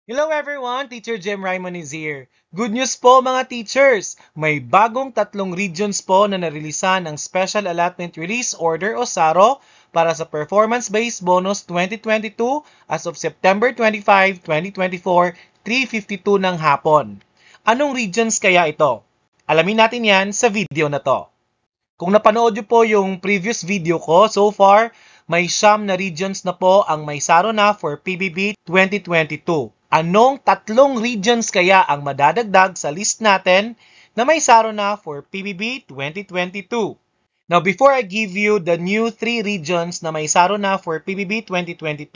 Hello everyone! Teacher Jem Raymond is here. Good news po mga teachers! May bagong 3 regions po na narilisan ng Special Allotment Release Order o SARO para sa Performance-Based Bonus 2022 as of September 25, 2024, 3:52 ng hapon. Anong regions kaya ito? Alamin natin yan sa video na to. Kung napanood nyo po yung previous video ko, so far, may 9 regions na po ang may SARO na for PBB 2022. Anong 3 regions kaya ang madadagdag sa list natin na may SARO na for PBB 2022? Now, before I give you the new 3 regions na may SARO na for PBB 2022,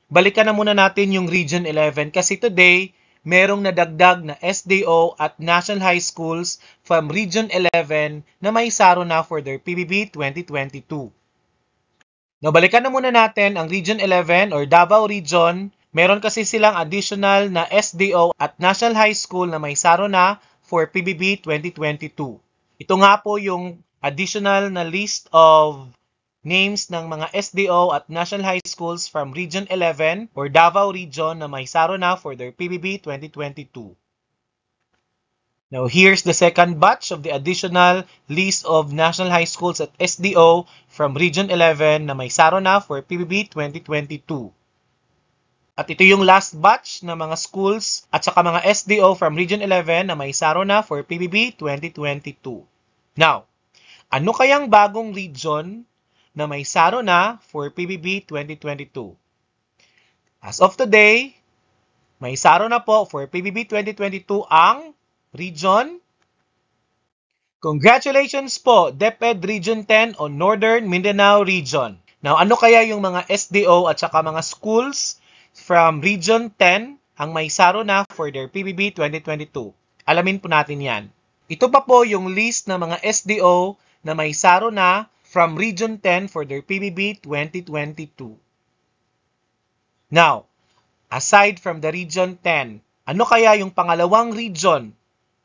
balikan na muna natin yung Region 11 kasi today, merong nadagdag na SDO at National High Schools from Region 11 na may SARO na for their PBB 2022. Now, balikan na muna natin ang Region 11 or Davao Region. Meron kasi silang additional na SDO at National High School na may SARO na for PBB 2022. Ito nga po yung additional na list of names ng mga SDO at National High Schools from Region 11 or Davao Region na may SARO na for their PBB 2022. Now, here's the second batch of the additional list of National High Schools at SDO from Region 11 na may SARO na for PBB 2022. At ito yung last batch na mga schools at saka mga SDO from Region 11 na may SARO na for PBB 2022. Now, ano kayang bagong region na may SARO na for PBB 2022? As of today, may SARO na po for PBB 2022 ang Region. Congratulations po, DepEd Region 10 o Northern Mindanao Region. Now, ano kaya yung mga SDO at saka mga schools from Region 10 ang may SARO na for their PBB 2022? Alamin po natin yan. Ito pa po yung list ng mga SDO na may SARO na from Region 10 for their PBB 2022. Now, aside from the Region 10, ano kaya yung pangalawang region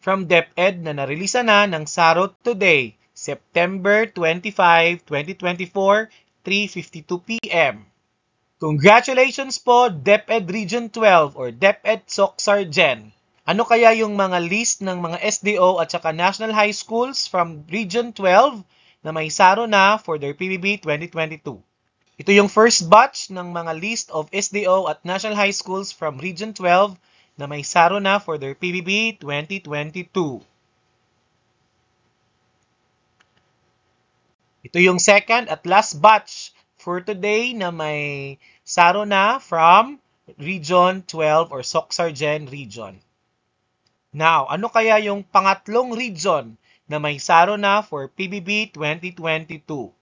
from DepEd na narelisa na ng SARO today, September 25, 2024, 3:52 p.m.? Congratulations po, DepEd Region 12 or DepEd Soc-Sargen. Ano kaya yung mga list ng mga SDO at saka National High Schools from Region 12 na may SARO na for their PBB 2022? Ito yung first batch ng mga list of SDO at National High Schools from Region 12 na may SARO na for their PBB 2022. Ito yung second at last batch for today na may SARO na from Region 12 or Soc-Sargen Region. Now, ano kaya yung pangatlong region na may SARO na for PBB 2022?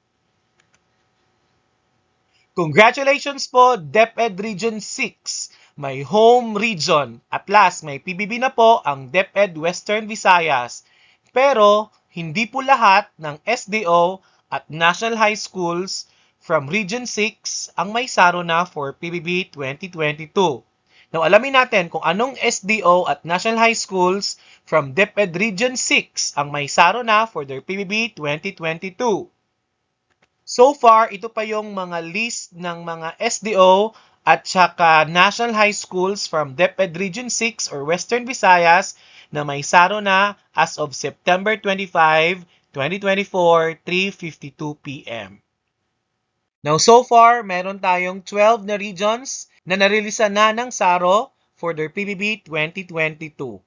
Congratulations po, DepEd Region 6, may home region. At last, may PBB na po ang DepEd Western Visayas. Pero, hindi po lahat ng SDO at National High Schools from Region 6 ang may SARO na for PBB 2022. Now, alamin natin kung anong SDO at National High Schools from DepEd Region 6 ang may SARO na for their PBB 2022. So far, ito pa yung mga list ng mga SDO at saka National High Schools from DepEd Region 6 or Western Visayas na may SARO na as of September 25, 2024, 3:52 p.m. Now, so far, meron tayong 12 na regions na narilisan na ng SARO for their PBB 2022.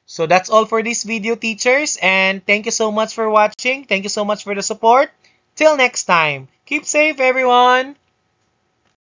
So, that's all for this video, teachers, and thank you so much for watching. Thank you so much for the support. Till next time, keep safe, everyone!